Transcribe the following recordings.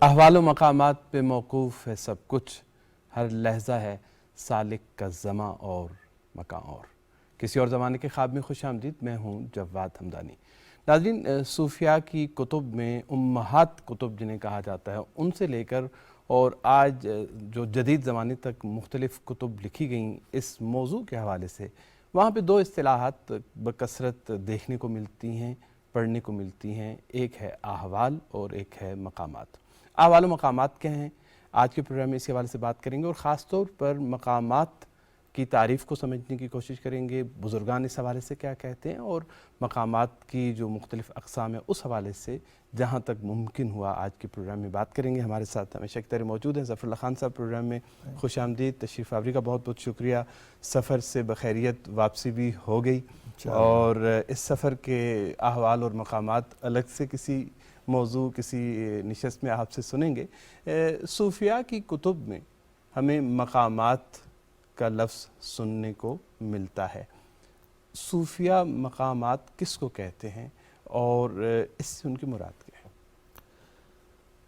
احوال و مقامات پہ موقوف ہے سب کچھ، ہر لحظہ ہے سالک کا زماں اور مکان اور۔ کسی اور زمانے کے خواب میں خوش آمدید، میں ہوں جواد حمدانی۔ ناظرین، صوفیاء کی کتب میں امہات کتب جنہیں کہا جاتا ہے، ان سے لے کر اور آج جو جدید زمانے تک مختلف کتب لکھی گئیں اس موضوع کے حوالے سے، وہاں پہ دو اصطلاحات بکثرت دیکھنے کو ملتی ہیں، پڑھنے کو ملتی ہیں۔ ایک ہے احوال اور ایک ہے مقامات۔ احوال و مقامات کیا ہیں؟ آج کے پروگرام میں اس حوالے سے بات کریں گے، اور خاص طور پر مقامات کی تعریف کو سمجھنے کی کوشش کریں گے، بزرگان اس حوالے سے کیا کہتے ہیں، اور مقامات کی جو مختلف اقسام ہیں اس حوالے سے جہاں تک ممکن ہوا آج کے پروگرام میں بات کریں گے۔ ہمارے ساتھ ہمیشہ کی طرح موجود ہیں ظفر اللہ خان صاحب، پروگرام میں خوش آمدید، تشریف آوری کا بہت بہت شکریہ۔ سفر سے بخیریت واپسی بھی ہو گئی، اور اس سفر کے احوال اور مقامات الگ سے کسی موضوع کسی نشست میں آپ سے سنیں گے۔ صوفیاء کی کتب میں ہمیں مقامات کا لفظ سننے کو ملتا ہے۔ صوفیاء مقامات کس کو کہتے ہیں اور اس سے ان کی مراد کیا ہے؟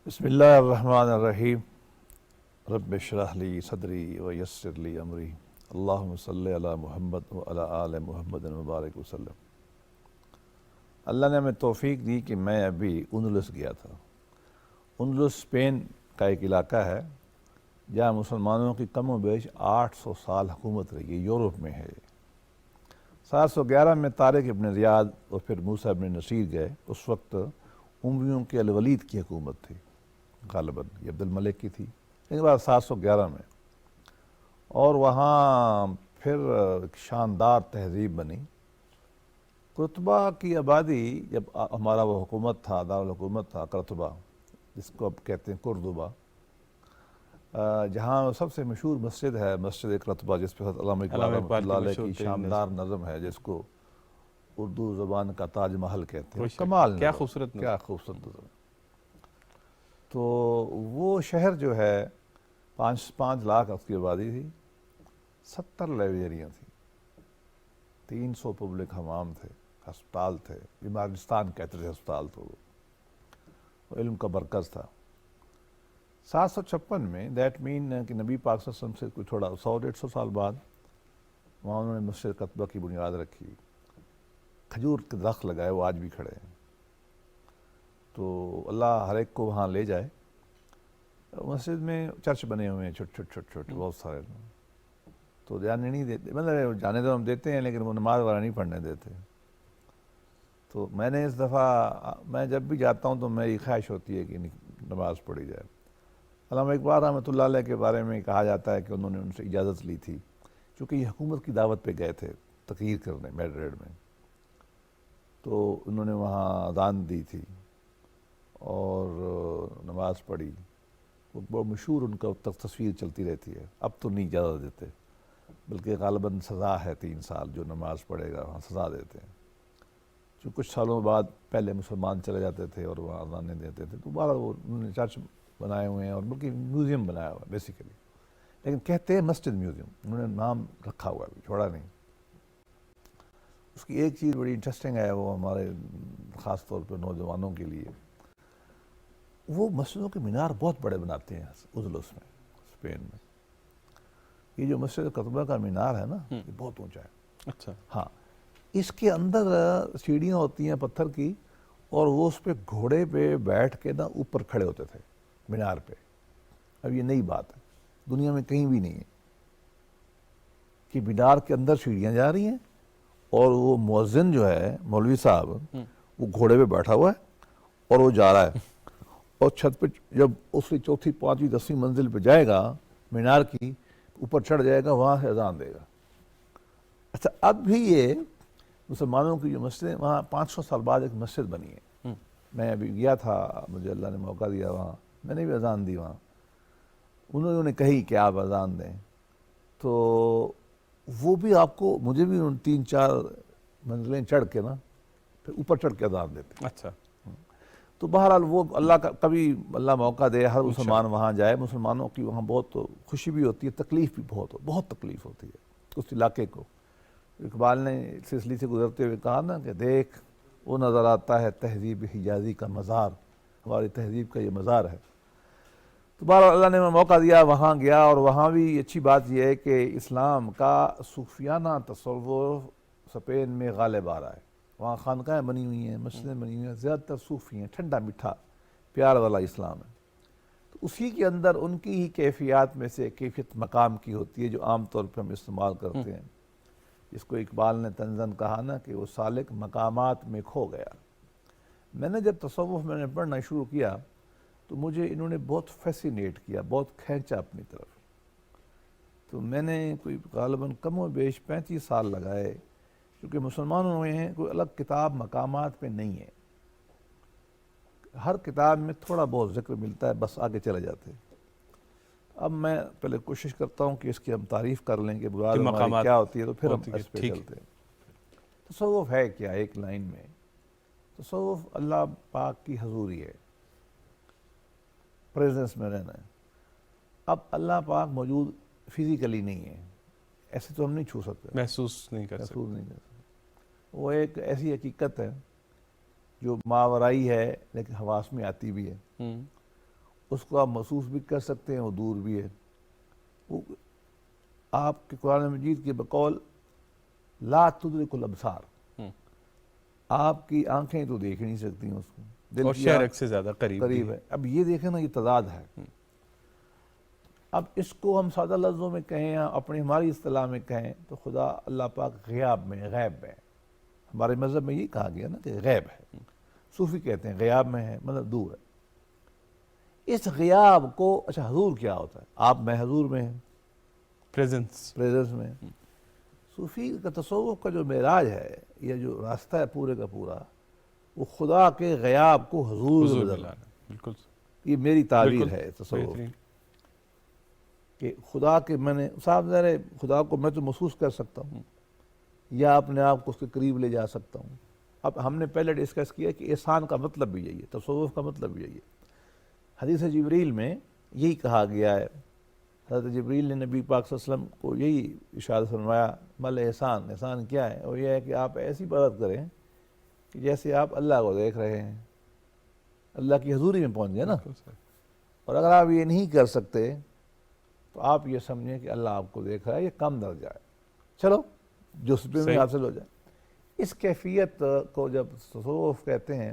بسم اللہ الرحمن الرحیم۔ رب اشرح لی صدری ویسر لی امری، اللہم صلی علی محمد وعلی آل محمد وبارک وسلم۔ اللہ نے ہمیں توفیق دی کہ میں ابھی اندلس گیا تھا۔ اندلس اسپین کا ایک علاقہ ہے جہاں مسلمانوں کی کم و بیش 800 سال حکومت رہی ہے، یورپ میں ہے۔ 711 میں طارق ابن زیاد اور پھر موسیٰ ابن نصیر گئے۔ اس وقت امویوں کے الولید کی حکومت تھی، غالباً یہ عبد الملک کی تھی، لیکن بعد 711 میں، اور وہاں پھر ایک شاندار تہذیب بنی۔ قرطبہ کی آبادی، جب ہمارا وہ حکومت تھا، دارالحکومت تھا قرطبہ، جس کو اب کہتے ہیں قردبہ، جہاں سب سے مشہور مسجد ہے مسجد قرطبہ، جس پہ علامہ اقبال رحمۃ اللہ علیہ کی شاندار نظم ہے، جس کو اردو زبان کا تاج محل کہتے ہیں۔ کمال کیا نظم، خوبصورت کیا خوبصورت نظم۔ تو وہ شہر جو ہے 5 لاکھ اس کی آبادی تھی، 70 لائبریریاں تھیں، 300 پبلک حمام تھے، ہسپتال تھے، بیمارستان کہتے تھے ہسپتال، تو وہ علم کا مرکز تھا۔ 756 میں، دیٹ مین کہ نبی پاک صلی اللہ علیہ وسلم سے کوئی تھوڑا 100-150 سال بعد، وہاں انہوں نے مسجد قرطبہ کی بنیاد رکھی۔ کھجور کے درخت لگائے، وہ آج بھی کھڑے ہیں۔ تو اللہ ہر ایک کو وہاں لے جائے۔ مسجد میں چرچ بنے ہوئے ہیں، چھوٹے بہت سارے، تو جانے نہیں دیتے، مطلب جانے تو ہم دیتے ہیں لیکن وہ نماز وغیرہ نہیں پڑھنے دیتے۔ تو میں نے اس دفعہ، میں جب بھی جاتا ہوں تو میری خواہش ہوتی ہے کہ نماز پڑھی جائے۔ علامہ اقبال رحمۃ اللہ علیہ کے بارے میں کہا جاتا ہے کہ انہوں نے ان سے اجازت لی تھی، چونکہ یہ حکومت کی دعوت پہ گئے تھے تقریر کرنے میڈرڈ میں، تو انہوں نے وہاں اذان دی تھی اور نماز پڑھی۔ وہ بہت مشہور ان کا تصویر چلتی رہتی ہے۔ اب تو نہیں اجازت دیتے، بلکہ غالباً سزا ہے 3 سال، جو نماز پڑھے گا وہاں سزا دیتے ہیں۔ جو کچھ سالوں بعد پہلے مسلمان چلے جاتے تھے اور وہاں اذانیں دیتے تھے، تو بہرحال وہ انہوں نے چرچ بنائے ہوئے ہیں، اور بلکہ میوزیم بنایا ہوا ہے بیسیکلی، لیکن کہتے ہیں مسجد میوزیم، انہوں نے نام رکھا ہوا ہے، چھوڑا نہیں۔ اس کی ایک چیز بڑی انٹرسٹنگ ہے، وہ ہمارے خاص طور پہ نوجوانوں کے لیے، وہ مسجدوں کے مینار بہت بڑے بناتے ہیں اندلس میں، اسپین میں۔ یہ جو مسجد قرطبہ کا مینار ہے نا، یہ بہت اونچا ہے۔ اچھا، ہاں، اس کے اندر سیڑھیاں ہوتی ہیں پتھر کی، اور وہ اس پہ گھوڑے پہ بیٹھ کے نا اوپر کھڑے ہوتے تھے مینار پہ۔ اب یہ نئی بات ہے، دنیا میں کہیں بھی نہیں ہے کہ مینار کے اندر سیڑھیاں جا رہی ہیں اور وہ مؤذن جو ہے مولوی صاحب، وہ گھوڑے پہ بیٹھا ہوا ہے اور وہ جا رہا ہے، اور چھت پہ جب اس کی 4th 5th 10th منزل پہ جائے گا مینار کی، اوپر چڑھ جائے گا، وہاں سے اذان دے گا۔ اچھا، اب بھی یہ مسلمانوں کی جو مسجد ہے، وہاں 500 سال بعد ایک مسجد بنی ہے۔ میں ابھی گیا تھا، مجھے اللہ نے موقع دیا، وہاں میں نے بھی اذان دی وہاں۔ انہوں نے کہی کہ آپ اذان دیں، تو وہ بھی آپ کو، مجھے بھی ان 3-4 منزلیں چڑھ کے نا پھر اوپر چڑھ کے اذان دیتے۔ اچھا، تو بہرحال وہ اللہ کا، کبھی اللہ موقع دے ہر مسلمان وہاں جائے۔ مسلمانوں کی وہاں بہت خوشی بھی ہوتی ہے، تکلیف بھی بہت تکلیف ہوتی ہے اس علاقے کو۔ اقبال نے سسلی سے گزرتے ہوئے کہا نا کہ دیکھ وہ نظر آتا ہے تہذیب حجازی کا مزار، ہماری تہذیب کا یہ مزار ہے۔ تو بہرحال اللہ نے میں موقع دیا، وہاں گیا، اور وہاں بھی اچھی بات یہ ہے کہ اسلام کا صوفیانہ تصور اسپین میں غالب آ رہا ہے۔ وہاں خانقاہیں بنی ہوئی ہیں، مسجدیں بنی ہوئی ہیں، زیادہ تر صوفی ہیں، ٹھنڈا میٹھا پیار والا اسلام ہے۔ تو اسی کے اندر ان کی ہی کیفیات میں سے کیفیت مقام کی ہوتی ہے جو عام طور پہ ہم استعمال کرتے ہیں، جس کو اقبال نے طنزاً کہا نا کہ وہ سالک مقامات میں کھو گیا۔ میں نے جب تصوف میں نے پڑھنا شروع کیا تو مجھے انہوں نے بہت فیسینیٹ کیا، بہت کھینچا اپنی طرف۔ تو میں نے کوئی غالباً کم و بیش 35 سال لگائے، کیونکہ مسلمانوں میں کوئی الگ کتاب مقامات پہ نہیں ہے، ہر کتاب میں تھوڑا بہت ذکر ملتا ہے، بس آگے چلے جاتے ہیں۔ اب میں پہلے کوشش کرتا ہوں کہ اس کی ہم تعریف کر لیں کہ مراد ہماری مقامات کیا ہوتی ہے، تو پھر ہم ہوتی ہے، اس پہ ٹھیک چلتے ہیں۔ تصوف ہے کیا ایک لائن میں؟ تصوف اللہ پاک کی حضوری ہے، پریزنس میں رہنا ہے۔ اب اللہ پاک موجود فزیکلی نہیں ہے، ایسے تو ہم نہیں چھو سکتے، محسوس نہیں کر سکتے۔ محسوس نہیں کر سکتے۔ وہ ایک ایسی حقیقت ہے جو ماورائی ہے لیکن حواس میں آتی بھی ہے، اس کو آپ محسوس بھی کر سکتے ہیں، وہ دور بھی ہے۔ وہ آپ کے قرآن مجید کے بقول لا تدرک الابصار، آپ کی آنکھیں تو دیکھ نہیں سکتی ہیں اس کو، دل اور کی شہرک سے زیادہ قریب بھی ہے۔ اب یہ دیکھیں نا، یہ تضاد ہے۔ اب اس کو ہم سادہ لفظوں میں کہیں یا اپنی ہماری اصطلاح میں کہیں تو خدا اللہ پاک غیاب میں، غیب میں، ہمارے مذہب میں یہ کہا گیا نا کہ غیب ہے، صوفی کہتے ہیں غیاب میں ہے، مطلب دور ہے۔ اس غیاب کو، اچھا حضور کیا ہوتا ہے؟ آپ میں حضور میں ہیں، پریزنس میں۔ صوفی کا تصوف کا جو معراج ہے، یا جو راستہ ہے پورے کا پورا، وہ خدا کے غیاب کو حضور میں بدلنا۔ بالکل، یہ میری تعبیر ہے تصوف، کہ خدا کے میں نے صاحب ظاہر ہے خدا کو میں تو محسوس کر سکتا ہوں، یا اپنے آپ کو اس کے قریب لے جا سکتا ہوں۔ اب ہم نے پہلے ڈسکس کیا کہ احسان کا مطلب بھی یہی ہے، تصوف کا مطلب بھی یہی ہے۔ حدیث جبریل میں یہی کہا گیا ہے، حضرت جبریل نے نبی پاک صلی اللہ علیہ وسلم کو یہی ارشاد فرمایا، مل احسان، احسان کیا ہے؟ اور یہ ہے کہ آپ ایسی عبادت کریں کہ جیسے آپ اللہ کو دیکھ رہے ہیں، اللہ کی حضوری میں پہنچ گئے نا۔ اور اگر آپ یہ نہیں کر سکتے تو آپ یہ سمجھیں کہ اللہ آپ کو دیکھ رہا ہے، یہ کم درجہ ہے، چلو جو سپریم میں حاصل ہو جائے۔ اس کیفیت کو جب تصوف کہتے ہیں،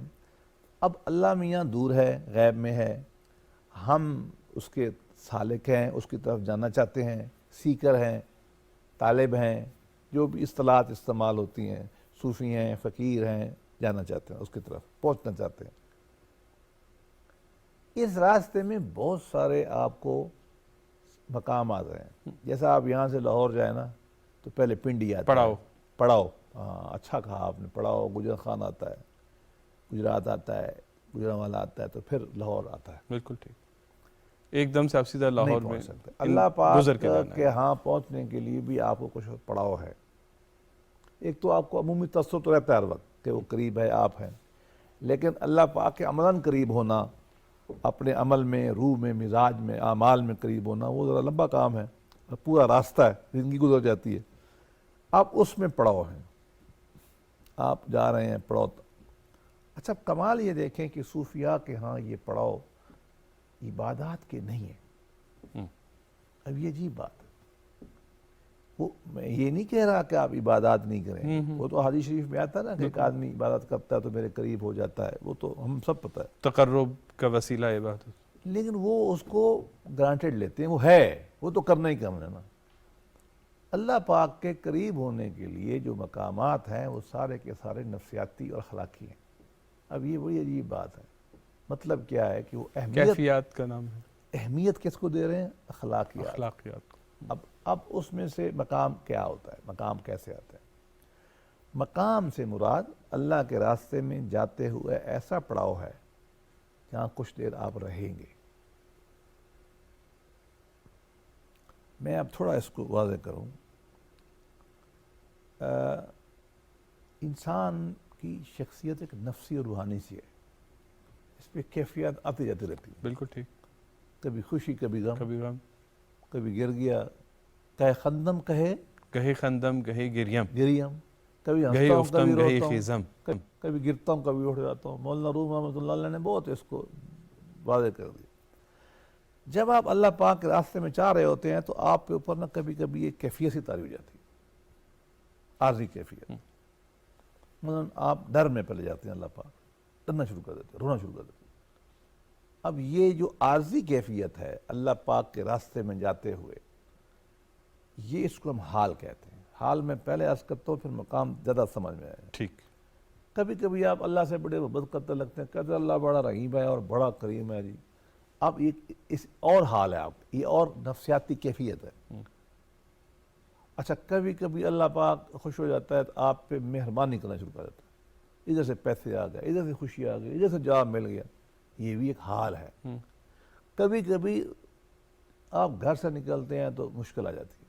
اب اللہ میاں دور ہے، غیب میں ہے، ہم اس کے سالک ہیں، اس کی طرف جانا چاہتے ہیں، سیکر ہیں، طالب ہیں، جو بھی اصطلاحات استعمال ہوتی ہیں، صوفی ہیں، فقیر ہیں، جانا چاہتے ہیں، اس کی طرف پہنچنا چاہتے ہیں۔ اس راستے میں بہت سارے آپ کو مقام آ رہے ہیں۔ جیسا آپ یہاں سے لاہور جائیں نا تو پہلے پنڈی آتا ہے، پڑاؤ، ہاں اچھا کہا آپ نے، پڑاؤ، گجر خان آتا ہے، گجرات آتا ہے، گجرانوالا آتا ہے، تو پھر لاہور آتا ہے۔ بالکل ٹھیک، ایک دم سے آپ سیدھا لاہور میں سکتے۔ اللہ پاک کے ہاں پہنچنے کے لیے بھی آپ کو کچھ پڑاؤ ہے۔ ایک تو آپ کو عمومی تصور تو رہتا ہے ہر وقت کہ وہ قریب ہے، آپ ہیں، لیکن اللہ پاک کے عملاً قریب ہونا، اپنے عمل میں، روح میں، مزاج میں، اعمال میں قریب ہونا، وہ ذرا لمبا کام ہے، پورا راستہ ہے، زندگی گزر جاتی ہے۔ آپ اس میں پڑاؤ ہیں، آپ جا رہے ہیں پڑاؤ۔ اچھا کمال یہ دیکھیں کہ صوفیاء کے ہاں یہ پڑاؤ عبادات کے نہیں ہے۔ اب یہ عجیب بات ہے، وہ میں یہ نہیں کہہ رہا کہ آپ عبادات نہیں کریں، وہ تو حدیث شریف میں آتا ہے نا کہ ایک آدمی عبادت کرتا ہے تو میرے قریب ہو جاتا ہے، وہ تو ہم سب پتہ ہے، تقرب کا وسیلہ عبادت، لیکن وہ اس کو گرانٹیڈ لیتے ہیں، وہ ہے، وہ تو کرنا ہی کرنا ہے نا۔ اللہ پاک کے قریب ہونے کے لیے جو مقامات ہیں وہ سارے کے سارے نفسیاتی اور اخلاقی ہیں۔ اب یہ بڑی عجیب بات ہے، مطلب کیا ہے کہ وہ کیفیات کا نام ہے، اہمیت کس کو دے رہے ہیں؟ اخلاقیات۔ اب اس میں سے مقام کیا ہوتا ہے، مقام کیسے آتا ہے؟ مقام سے مراد اللہ کے راستے میں جاتے ہوئے ایسا پڑاؤ ہے جہاں کچھ دیر آپ رہیں گے۔ میں اب تھوڑا اس کو واضح کروں، انسان کی شخصیت ایک نفسی اور روحانی سی ہے، اس پہ کیفیات آتی جاتی رہتی ہے، بالکل ٹھیک، کبھی خوشی، کبھی غم، کبھی گر گیا، کہے خندم، کہے خندم، کہے گریم، کبھی ہنستا ہوں، کبھی روتا ہوں، خیزم، کبھی گرتا ہوں، کبھی اٹھ جاتا ہوں۔ مولانا روم رحمۃ اللہ علیہ نے بہت اس کو واضح کر دیا۔ جب آپ اللہ پاک کے راستے میں چاہ رہے ہوتے ہیں تو آپ کے اوپر نا کبھی کبھی ایک کیفیت سی طاری ہو جاتی ہے، عارضی کیفیت. مثلا آپ ڈر میں پڑے جاتے ہیں، اللہ پاک ڈرنا شروع کر دیتے ہیں، رونا شروع کر دیتے ہیں. اب یہ جو عارضی کیفیت ہے اللہ پاک کے راستے میں جاتے ہوئے، یہ اس کو ہم حال کہتے ہیں. حال میں پہلے عرض کرتا ہوں، پھر مقام زیادہ سمجھ میں آئے. ٹھیک. کبھی کبھی آپ اللہ سے بڑے محبت کرتے لگتے ہیں، کہتے ہیں اللہ بڑا رحیم ہے اور بڑا کریم ہے جی. اب یہ اس اور حال ہے، آپ یہ اور نفسیاتی کیفیت ہے. اچھا کبھی کبھی اللہ پاک خوش ہو جاتا ہے تو آپ پہ مہربانی کرنا شروع کر دیتا ہے، ادھر سے پیسے آ گئے، ادھر سے خوشی آ گئی، ادھر سے جاب مل گیا. یہ بھی ایک حال ہے. کبھی کبھی آپ گھر سے نکلتے ہیں تو مشکل آ جاتی ہے،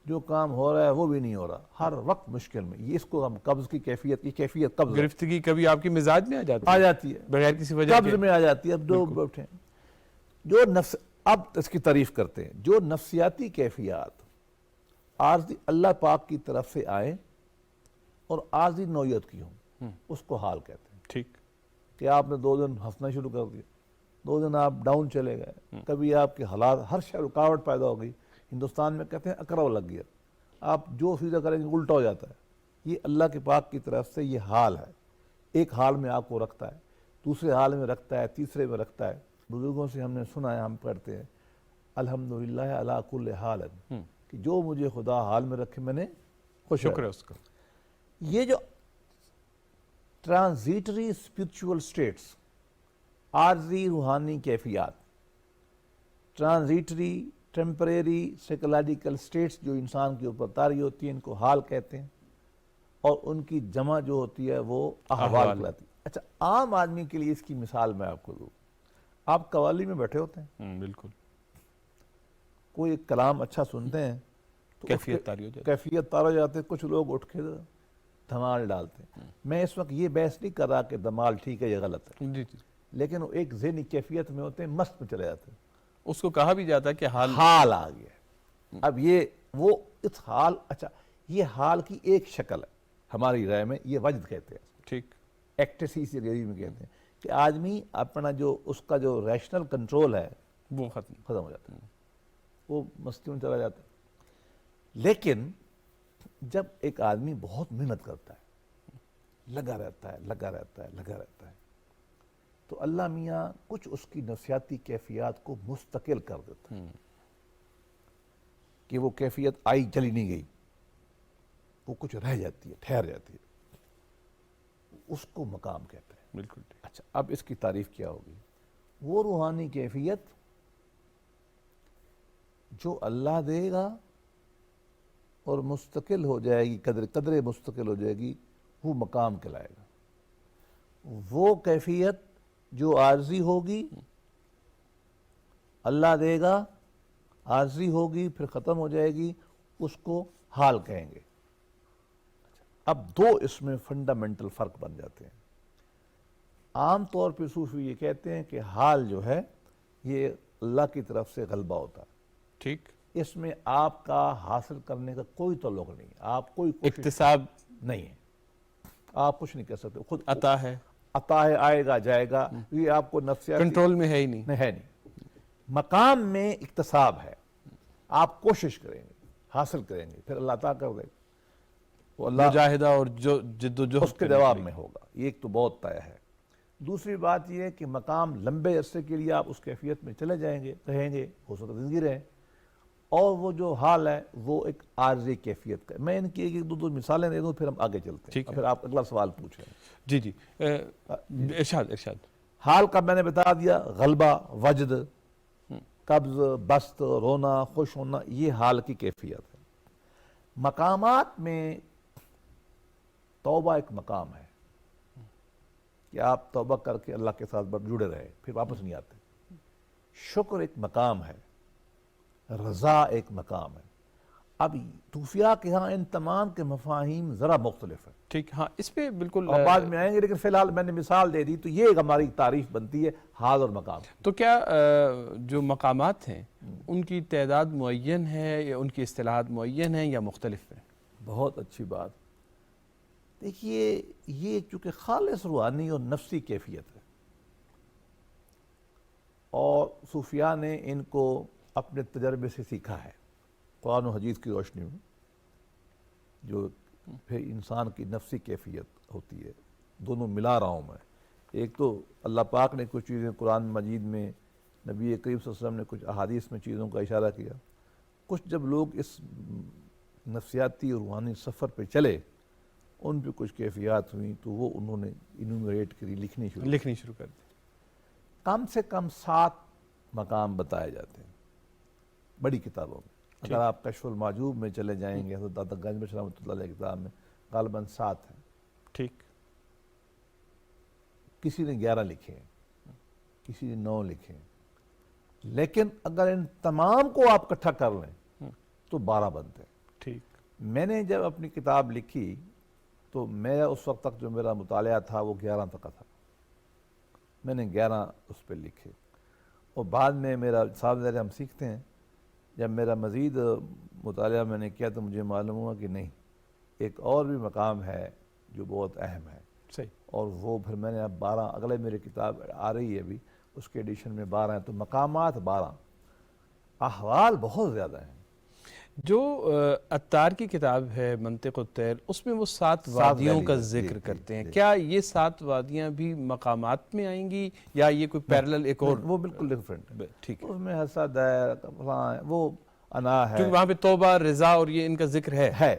جو کام ہو رہا ہے وہ بھی نہیں ہو رہا، ہر وقت مشکل میں. یہ اس کو ہم قبض کی کیفیت، یہ کیفیت قبض ہے. گرفتگی کبھی آپ کی مزاج میں آ جاتی ہے، بغیر کسی وجہ قبض میں آ جاتی ہے. اب دو بیٹھے ہیں جو نفس، اب اس کی تعریف کرتے ہیں. جو نفسیاتی کیفیات عارضی اللہ پاک کی طرف سے آئیں اور عارضی نوعیت کی ہوں، اس کو حال کہتے ہیں. ٹھیک. کہ آپ نے 2 دن ہنسنا شروع کر دیا، 2 دن آپ ڈاؤن چلے گئے، کبھی آپ کے حالات ہر شے رکاوٹ پیدا ہو گئی. ہندوستان میں کہتے ہیں اکرو لگ گیا، آپ جو سیدھا کریں گے الٹا ہو جاتا ہے. یہ اللہ کے پاک کی طرف سے یہ حال ہے. ایک حال میں آپ کو رکھتا ہے، دوسرے حال میں رکھتا ہے، تیسرے میں رکھتا ہے. بزرگوں سے ہم نے سنا ہے، ہم پڑھتے ہیں الحمدللہ علی کل حال، کہ جو مجھے خدا حال میں رکھے میں نے خوش شکر ہے اس کا. یہ جو ٹرانزیٹری اسپرچول سٹیٹس، عارضی روحانی کیفیات، ٹرانزیٹری ٹیمپریری سائیکولوجیکل سٹیٹس جو انسان کے اوپر طاری ہوتی ہیں، ان کو حال کہتے ہیں. اور ان کی جمع جو ہوتی ہے وہ احوال کہلاتی ہے. اچھا عام آدمی کے لیے اس کی مثال میں آپ کو دوں. آپ قوالی میں بیٹھے ہوتے ہیں، بالکل. کوئی ایک کلام اچھا سنتے ہیں تو کیفیت طاری ہو جاتی. کیفیت طاری ہو جاتے ہیں. کچھ لوگ اٹھ کے دھمال ڈالتے ہیں. میں اس وقت یہ بحث نہیں کر رہا کہ دھمال ٹھیک ہے یا غلط ہے، جی جی. لیکن وہ ایک ذہنی کیفیت میں ہوتے ہیں، مست میں چلے جاتے ہیں. اس کو کہا بھی جاتا ہے کہ حال آ گیا. اب یہ وہ اس حال، اچھا یہ حال کی ایک شکل ہے ہماری رائے میں، یہ وجد کہتے ہیں. ٹھیک. ایکٹیسیس انگریزی میں کہتے ہیں کہ آدمی اپنا جو اس کا جو ریشنل کنٹرول ہے وہ ختم ہو جاتا ہے، وہ مستی میں چلا جاتا ہے. لیکن جب ایک آدمی بہت محنت کرتا ہے، لگا رہتا ہے، تو اللہ میاں کچھ اس کی نفسیاتی کیفیات کو مستقل کر دیتا ہے کہ وہ کیفیت آئی چلی نہیں گئی، وہ کچھ رہ جاتی ہے، ٹھہر جاتی ہے. اس کو مقام کہتے ہیں. بالکل. اچھا اب اس کی تعریف کیا ہوگی؟ وہ روحانی کیفیت جو اللہ دے گا اور مستقل ہو جائے گی، قدرے مستقل ہو جائے گی، وہ مقام کہلائے گا. وہ کیفیت جو عارضی ہوگی، اللہ دے گا، عارضی ہوگی پھر ختم ہو جائے گی، اس کو حال کہیں گے. اب 2 اس میں فنڈامنٹل فرق بن جاتے ہیں. عام طور پہ صوفی یہ کہتے ہیں کہ حال جو ہے یہ اللہ کی طرف سے غلبہ ہوتا ہے. ٹھیک. اس میں آپ کا حاصل کرنے کا کوئی تعلق نہیں ہے، آپ کوئی اکتساب نہیں ہے، آپ کچھ نہیں کر سکتے. خود عطا ہے، عطا ہے، آئے گا جائے گا، یہ آپ کو نفسیاتی کنٹرول میں ہے ہی نہیں. ہے نہیں. مقام میں اکتساب ہے، آپ کوشش کریں گے، حاصل کریں گے، پھر اللہ عطا کر دے گا. وہ اللہ مجاہدہ اور جو جد و جہد اس کے جواب میں ہوگا. یہ ایک تو بہت طے ہے. دوسری بات یہ ہے کہ مقام لمبے عرصے کے لیے آپ اس کیفیت میں چلے جائیں گے، رہیں گے، ہو سکتا زندگی رہیں. اور وہ جو حال ہے وہ ایک عارضی کیفیت کا. میں ان کی ایک 2 مثالیں دے دوں، پھر ہم آگے چلتے ہیں. پھر آپ اگلا سوال پوچھیں. جی جی. ارشاد. حال کا میں نے بتا دیا، غلبہ، وجد، قبض، بسط، رونا، خوش ہونا، یہ حال کی کیفیت ہے. مقامات میں توبہ ایک مقام ہے کہ آپ توبہ کر کے اللہ کے ساتھ جڑے رہے، پھر واپس نہیں آتے. شکر ایک مقام ہے، رضا ایک مقام ہے. اب صوفیاء کے ہاں ان تمام کے مفاہیم ذرا مختلف ہیں. ٹھیک. ہاں اس پہ بالکل اور بعد میں آئیں گے، لیکن فی الحال میں نے مثال دے دی تو یہ ایک ہماری تعریف بنتی ہے حال اور مقام. تو کیا جو مقامات ہیں ان کی تعداد معین ہے یا ان کی اصطلاحات معین ہیں یا مختلف ہیں؟ بہت اچھی بات. دیکھیے یہ چونکہ خالص روحانی اور نفسی کیفیت ہے، اور صوفیاء نے ان کو اپنے تجربے سے سیکھا ہے قرآن و حدیث کی روشنی میں، جو پھر انسان کی نفسی کیفیت ہوتی ہے۔ دونوں ملا رہا ہوں میں، ایک تو اللہ پاک نے کچھ چیزیں قرآن مجید میں، نبی کریم صلی اللہ علیہ وسلم نے کچھ احادیث میں چیزوں کا اشارہ کیا، کچھ جب لوگ اس نفسیاتی اور روحانی سفر پہ چلے ان پہ کچھ کیفیات ہوئیں تو وہ انہوں نے انومریٹ کری، لکھنی شروع کر دی۔ کم سے کم 7 مقام بتائے جاتے ہیں بڑی کتابوں میں۔ اگر آپ کشف المحجوب میں چلے جائیں گے حضرت داتا گنج بخش رحمۃ اللہ علیہ کتاب میں غالباً 7 ہیں، ٹھیک، کسی نے 11 لکھے ہیں، کسی نے 9 لکھے ہیں، لیکن اگر ان تمام کو آپ اکٹھا کر لیں تو 12 بنتے ہیں۔ ٹھیک، میں نے جب اپنی کتاب لکھی تو میرا اس وقت تک جو میرا مطالعہ تھا وہ 11 تک کا تھا، میں نے 11 اس پہ لکھے، اور بعد میں میرا صاحب ہم سیکھتے ہیں جب میرا مزید مطالعہ میں نے کیا تو مجھے معلوم ہوا کہ نہیں، ایک اور بھی مقام ہے جو بہت اہم ہے، صحیح، اور وہ پھر میں نے اب 12 اگلے میری کتاب آ رہی ہے ابھی اس کے ایڈیشن میں 12 ہیں، تو مقامات 12، احوال بہت زیادہ ہیں۔ جو عطار کی کتاب ہے منطق الطیر، اس میں وہ 7 وادیوں کا ذکر کرتے ہیں، کیا یہ 7 وادیاں بھی مقامات میں آئیں گی یا یہ کوئی پیرلل ایک اور؟ وہ بالکل ڈیفرنٹ ہے، ٹھیک ہے، اس میں حسد ہے، وہ انا ہے، کیونکہ وہاں پہ توبہ، رضا اور یہ ان کا ذکر ہے۔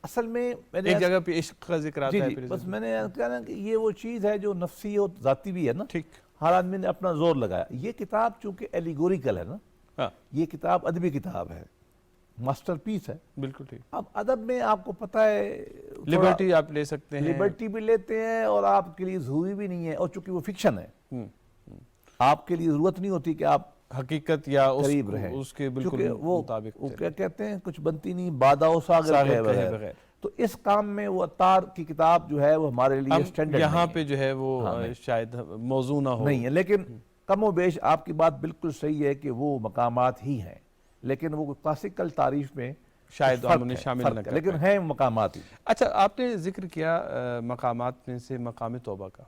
اصل میں ایک جگہ پہ عشق کا ذکر آتا ہے، بس میں نے کہا نا کہ یہ وہ چیز ہے جو نفسی اور ذاتی بھی ہے نا، ٹھیک، ہر آدمی نے اپنا زور لگایا۔ یہ کتاب چونکہ ایلیگوریکل ہے نا، یہ کتاب ادبی کتاب ہے، ماسٹر پیس ہے، بالکل ٹھیک۔ اب ادب میں آپ کو پتہ ہے لبرٹی آپ لے سکتے ہیں، لبرٹی بھی لیتے ہیں اور آپ کے لیے ضروری بھی نہیں ہے، اور چونکہ وہ فکشن ہے آپ کے لیے ضرورت نہیں ہوتی کہ آپ حقیقت یا قریب رہیں، اس کے بالکل چونکہ وہ مطابق کیا کہتے ہیں کچھ بنتی نہیں بادہ و ساغر کہے بغیر، تو اس کام میں وہ عطار کی کتاب جو ہے وہ ہمارے لیے سٹینڈرڈ یہاں پہ جو ہے وہ شاید موضوع نہ ہو، نہیں ہے، لیکن کم و بیش آپ کی بات بالکل صحیح ہے کہ وہ مقامات ہی ہیں، لیکن وہ کلاسیکل تعریف میں شاید ہم انہیں شامل نہ کریں، لیکن ہیں مقامات ہی۔ اچھا، آپ نے ذکر کیا مقامات میں سے مقام توبہ کا،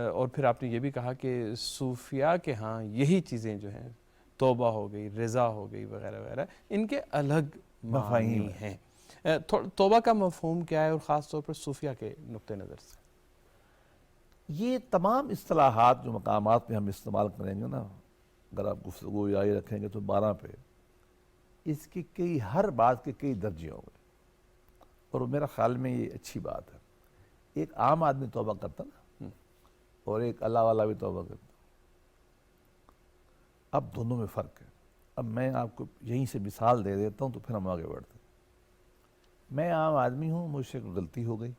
اور پھر آپ نے یہ بھی کہا کہ صوفیاء کے ہاں یہی چیزیں جو ہیں، توبہ ہو گئی، رضا ہو گئی وغیرہ وغیرہ، ان کے الگ مفاہیم ہیں۔ توبہ کا مفہوم کیا ہے اور خاص طور پر صوفیاء کے نقطہ نظر سے؟ یہ تمام اصطلاحات جو مقامات میں ہم استعمال کریں گے نا، اگر آپ گفتگو جاری رکھیں گے تو 12 پہ، اس کی ہر بات کے کئی درجے ہوں گے، اور میرا خیال میں یہ اچھی بات ہے۔ ایک عام آدمی توبہ کرتا نا، اور ایک اللہ والا بھی توبہ کرتا، اب دونوں میں فرق ہے۔ اب میں آپ کو یہیں سے مثال دے دیتا ہوں تو پھر ہم آگے بڑھتے ہیں۔ میں عام آدمی ہوں، مجھ سے کوئی غلطی ہو گئی،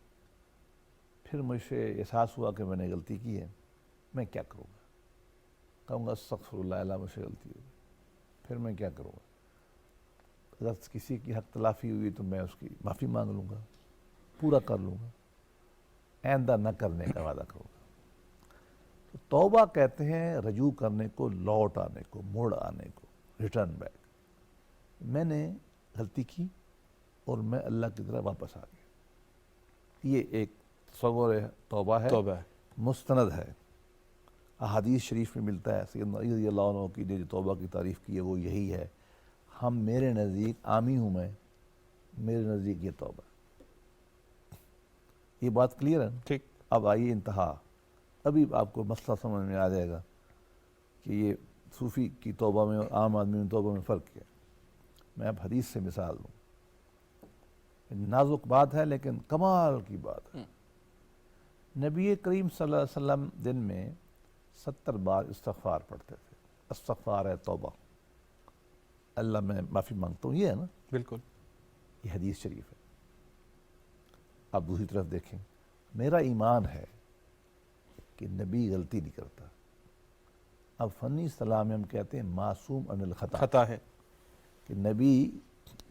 پھر مجھ سے احساس ہوا کہ میں نے غلطی کی ہے، میں کیا کروں گا؟ کہوں گا استغفر اللہ، اللہ مجھ سے غلطی ہو گئی، پھر میں کیا کروں گا؟ اگر کسی کی حق تلافی ہوئی تو میں اس کی معافی مانگ لوں گا، پورا کر لوں گا، آئندہ نہ کرنے کا وعدہ کروں گا۔ تو توبہ کہتے ہیں رجوع کرنے کو، لوٹ آنے کو، مڑ آنے کو، ریٹرن بیک۔ میں نے غلطی کی اور میں اللہ کی طرف واپس آ گیا، یہ ایک تصور توبہ ہے، مستند ہے، احادیث شریف میں ملتا ہے۔ سیدنا علی رضی اللہ عنہ کی نے جو توبہ کی تعریف کی ہے وہ یہی ہے، میرے نزدیک عامی ہوں میں، میرے نزدیک یہ توبہ۔ یہ بات کلیئر ہے؟ ٹھیک، اب آئیے انتہا، ابھی آپ کو مسئلہ سمجھ میں آ جائے گا کہ یہ صوفی کی توبہ میں اور عام آدمی کی توبہ میں فرق کیا ہے۔ میں اب حدیث سے مثال دوں، نازک بات ہے لیکن کمال کی بات ہے۔ نبی کریم صلی اللہ علیہ وسلم دن میں 70 بار استغفار پڑھتے تھے، استغفار ہے توبہ، اللہ میں معافی مانگتا ہوں، یہ ہے نا، بالکل، یہ حدیث شریف ہے۔ اب دوسری طرف دیکھیں، میرا ایمان ہے کہ نبی غلطی نہیں کرتا، اب فنی اصطلاح میں ہم کہتے ہیں معصوم عن الخطا، خطا ہے کہ نبی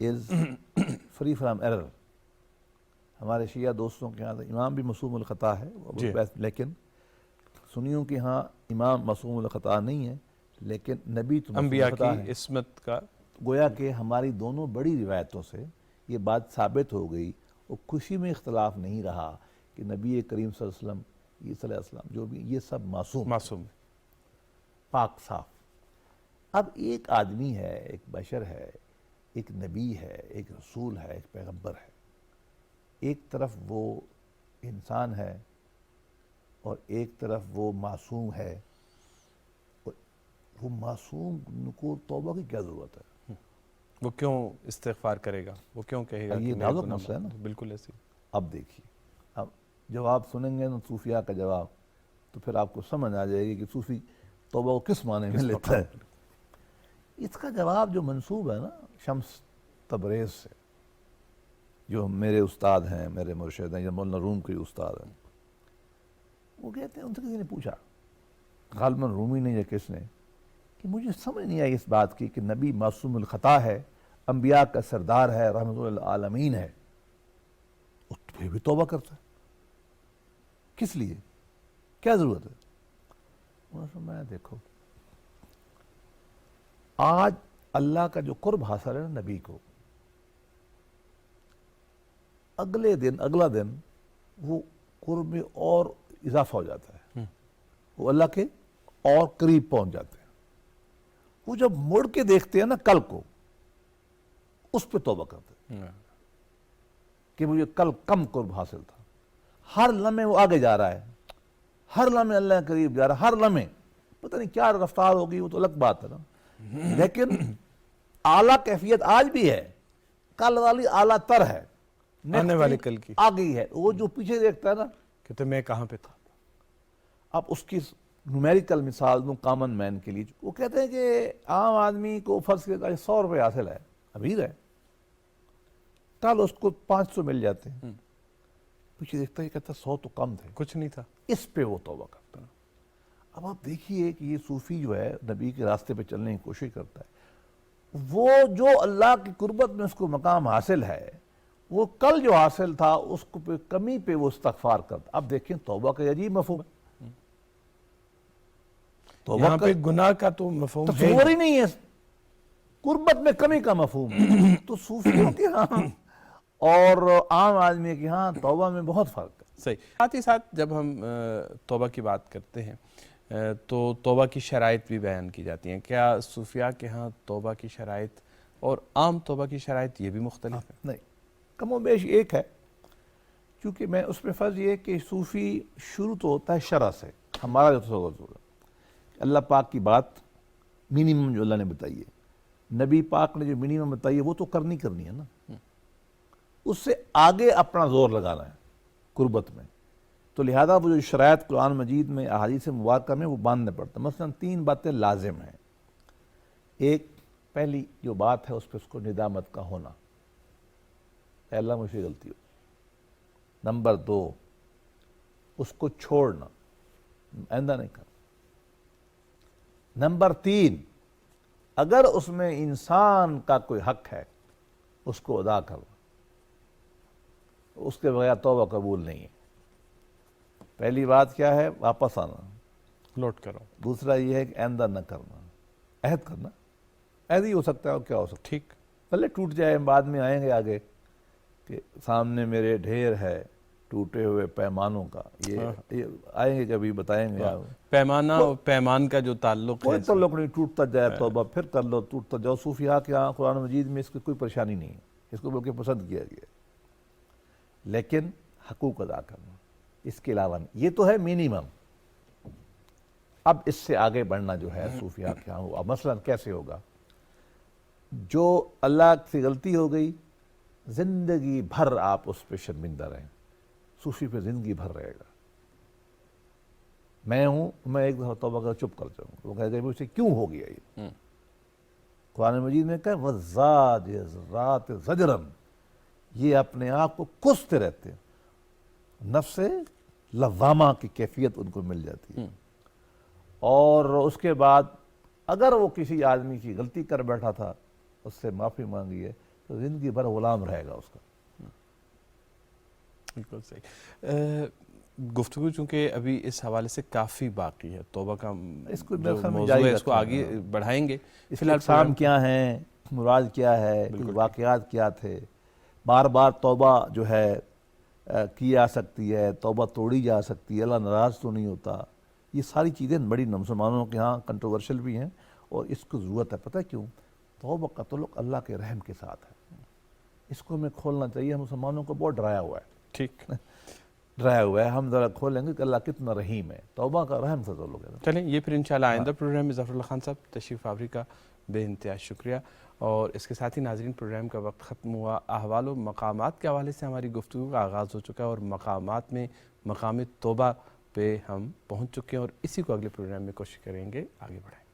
از فری فرام ایرر۔ ہمارے شیعہ دوستوں کے ہاں امام بھی معصوم الخطا ہے، لیکن سنیوں کے ہاں امام معصوم الخطا نہیں ہے، لیکن نبی تو انبیاء کی عصمت کا، گویا کہ ہماری دونوں بڑی روایتوں سے یہ بات ثابت ہو گئی، اور خوشی میں اختلاف نہیں رہا کہ نبی کریم صلی اللہ علیہ وسلم، جو بھی یہ سب معصوم۔ پاک صاف. اب ایک آدمی ہے، ایک بشر ہے، ایک نبی ہے، ایک رسول ہے، ایک پیغمبر ہے. ایک طرف وہ انسان ہے اور ایک طرف وہ معصوم ہے. اور وہ معصوم کو توبہ کی کیا ضرورت ہے؟ وہ کیوں استغفار کرے گا؟ وہ کیوں کہے گا یہ کہ میرے نازک گناہ مسئلہ ہے نا. بالکل ایسی. اب دیکھیے، اب جواب سنیں گے نا صوفیاء کا جواب تو پھر آپ کو سمجھ آ جائے گی کہ صوفی توبہ کو کس معنی میں لیتا ہے. اس کا جواب جو منسوب ہے نا شمس تبریز سے، جو میرے استاد ہیں، میرے مرشد ہیں، یا مولانا روم کے استاد ہیں، وہ کہتے ہیں ان سے کسی نے پوچھا، غالباً رومی نے یا کس نے، کہ مجھے سمجھ نہیں آئی اس بات کی کہ نبی معصوم الخطا ہے، انبیاء کا سردار ہے، رحمت للعالمین ہے، وہ پھر بھی توبہ کرتا ہے، کس لیے؟ کیا ضرورت ہے؟ انہوں نے فرمایا دیکھو، آج اللہ کا جو قرب حاصل ہے نا نبی کو، اگلا دن وہ قرب میں اور اضافہ ہو جاتا ہے، وہ اللہ کے اور قریب پہنچ جاتے ہیں. وہ جب مڑ کے دیکھتے ہیں نا کل کو، اس پہ توبہ کرتے ہیں کہ مجھے کل کم قرب حاصل تھا. ہر لمحے وہ آگے جا رہا ہے، ہر لمحے اللہ کے قریب جا رہا ہے، ہر لمحے پتہ نہیں کیا رفتار ہوگی، وہ تو الگ بات ہے نا. لیکن اعلیٰ کیفیت آج بھی ہے، کل والی اعلیٰ تر ہے، آنے والے کل کی آ گئی ہے. وہ جو پیچھے دیکھتا ہے نا، کہتے میں کہاں پہ تھا. اب اس کی نومیریکل مثال دوں کامن مین کے لیے. وہ کہتے ہیں کہ عام آدمی کو فرض کے 100 روپے حاصل ہے، امیر ہے، کل اس کو 500 مل جاتے ہیں، پیچھے دیکھتا ہے، کہتا 100 تو کم تھے، کچھ نہیں تھا. اس پہ وہ توبہ کرتا ہے. اب آپ دیکھیے کہ یہ صوفی جو ہے نبی کے راستے پہ چلنے کی کوشش کرتا ہے، وہ جو اللہ کی قربت میں اس کو مقام حاصل ہے، وہ کل جو حاصل تھا اس کو پہ کمی پہ وہ استغفار کرتا. اب دیکھیں توبہ کا عجیب مفہوم ہے. یہاں پہ گناہ کا تو مفہوم ہے تصور ہی نہیں ہے، قربت میں کمی کا مفہوم ہے. تو صوفیوں کے ہاں اور عام آدمی کے ہاں توبہ میں بہت فرق ہے. صحیح. ساتھ ہی ساتھ جب ہم توبہ کی بات کرتے ہیں تو توبہ کی شرائط بھی بیان کی جاتی ہیں. کیا صوفیاء کے ہاں توبہ کی شرائط اور عام توبہ کی شرائط یہ بھی مختلف ہے؟ نہیں، کم و بیش ایک ہے. چونکہ میں اس پہ فرض یہ کہ صوفی شروع تو ہوتا ہے شرع سے. ہمارا جو تصور ہے اللہ پاک کی بات منیمم جو اللہ نے بتائی ہے، نبی پاک نے جو منیمم بتائی ہے وہ تو کرنی ہے نا. اس سے آگے اپنا زور لگانا ہے قربت میں. تو لہذا وہ جو شرائط قرآن مجید میں احادیث مبارکہ میں وہ باندھنے پڑتا ہے. مثلا 3 باتیں لازم ہیں. ایک، پہلی جو بات ہے اس پہ اس کو ندامت کا ہونا، اے اللہ مجھ سے غلطی ہو. نمبر 2، اس کو چھوڑنا، آئندہ نہیں کرنا. نمبر 3، اگر اس میں انسان کا کوئی حق ہے اس کو ادا کرنا. اس کے بغیر توبہ قبول نہیں ہے. پہلی بات کیا ہے؟ واپس آنا، لوٹ کرو. دوسرا یہ ہے کہ آئندہ نہ کرنا، عہد کرنا. عہد ہی ہو سکتا ہے اور کیا ہو سکتا ہے، ٹھیک، پہلے ٹوٹ جائے، بعد میں آئیں گے آگے کہ سامنے میرے ڈھیر ہے ٹوٹے ہوئے پیمانوں کا. یہ آئیں گے کبھی بتائیں گے. پیمانہ اور پیمان کا جو تعلق ہے، کوئی تعلق نہیں، ٹوٹتا جائے توبہ، پھر کر لو، ٹوٹتا جاؤ. صوفیاء کے یہاں قرآن مجید میں اس کی کوئی پریشانی نہیں ہے، اس کو بلکہ پسند کیا گیا. لیکن حقوق ادا کرنا اس کے علاوہ نہیں. یہ تو ہے منیمم. اب اس سے آگے بڑھنا جو ہے صوفیاء کے یہاں ہوا. مثلا کیسے ہوگا؟ جو اللہ سے غلطی ہو گئی، زندگی بھر آپ اس پہ شرمندہ رہیں. صوفی پہ زندگی بھر رہے گا. میں ہوں، میں ایک دفعہ توبہ کر چپ کر جاؤں، وہ کہے گا مجھ سے کیوں ہو گیا یہ؟ قرآن مجید میں کہا وَالزَّاجِرَاتِ زَجْرًا، یہ اپنے آپ کو کوستے رہتے ہیں. نفس لوامہ کی کیفیت ان کو مل جاتی ہے. اور اس کے بعد اگر وہ کسی آدمی کی غلطی کر بیٹھا تھا، اس سے معافی مانگی ہے، تو زندگی بھر غلام رہے گا اس کا. بالکل صحیح. گفتگو چونکہ ابھی اس حوالے سے کافی باقی ہے، توبہ کا اس کو جو موضوع ہے اس کو آگے بڑھائیں گے. اس کے اقسام کیا ہیں، مراد کیا ہے، کچھ واقعات کیا تھے. بار بار توبہ جو ہے کی جا سکتی ہے، توبہ توڑی جا سکتی ہے، اللہ ناراض تو نہیں ہوتا. یہ ساری چیزیں بڑی مسلمانوں کے ہاں کنٹروورشل بھی ہیں، اور اس کو ضرورت ہے. پتہ ہے کیوں؟ توبہ کا تعلق اللہ کے رحم کے ساتھ ہے. اس کو ہمیں کھولنا چاہیے. ہم مسلمانوں کو بہت ڈرایا ہوا ہے، ٹھیک. ڈرایا ہوا ہے. ہم ذرا کھولیں گے کہ اللہ کتنا رحیم ہے. توبہ کا رحم سے تعلق ہے. چلیں یہ پھر انشاءاللہ آئندہ پروگرام میں ظفر اللہ خان صاحب تشریف آوری کا بے انتہا شکریہ. اور اس کے ساتھ ہی ناظرین پروگرام کا وقت ختم ہوا. احوال و مقامات کے حوالے سے ہماری گفتگو کا آغاز ہو چکا ہے، اور مقامات میں مقام توبہ پہ ہم پہنچ چکے ہیں، اور اسی کو اگلے پروگرام میں کوشش کریں گے آگے بڑھائیں.